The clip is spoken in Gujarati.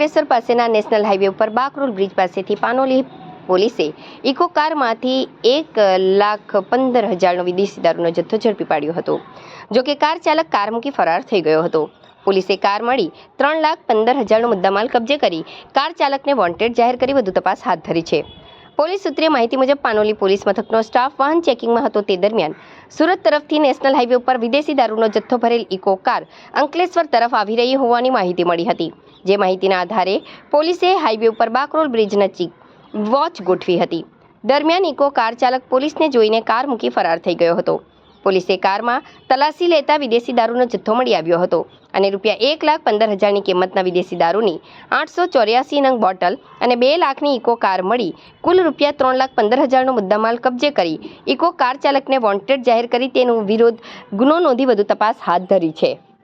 અંકલેશ્વર પાસેના નેશનલ હાઈવે ઉપર બાકરોલ બ્રિજ પાસેથી પાનોલી પોલીસે ઇકો કારમાંથી 1,15,000નો વિદેશી દારૂનો જથ્થો ઝડપી પાડ્યો હતો. જોકે કાર ચાલક કાર મૂકી ફરાર થઈ ગયો હતો. પોલીસે કાર મળી 3,15,000નો મુદ્દામાલ કબજે કરી કાર ચાલકને વોન્ટેડ જાહેર કરી વધુ તપાસ હાથ ધરી છે. પોલીસ સૂત્રીય માહિતી મુજબ પાનોલી પોલીસ મથકનો સ્ટાફ વાહન ચેકિંગમાં હતો તે દરમિયાન સુરત તરફથી નેશનલ હાઈવે ઉપર વિદેશી દારૂનો જથ્થો ભરેલ ઇકો કાર અંકલેશ્વર તરફ આવી રહી હોવાની માહિતી મળી હતી. જે માહિતીના આધારે પોલીસે હાઈવે ઉપર બાકરોલ બ્રિજ નજીક વોચ ગોઠવી હતી. દરમિયાન ઇકો કાર ચાલક પોલીસને જોઈને કાર મૂકી ફરાર થઈ ગયો હતો. પોલીસે કારમાં તલાશી લેતા વિદેશી દારૂનો જથ્થો મળી આવ્યો હતો અને ₹1,15,000ની કિંમતના વિદેશી દારૂની 884 નંગ બોટલ અને 2 લાખની ઇકો કાર મળી કુલ ₹3,15,000નો મુદ્દામાલ કબજે કરી ઇકો કાર ચાલકને વોન્ટેડ જાહેર કરી તેનો વિરોધ ગુનો નોંધી વધુ તપાસ હાથ ધરી છે.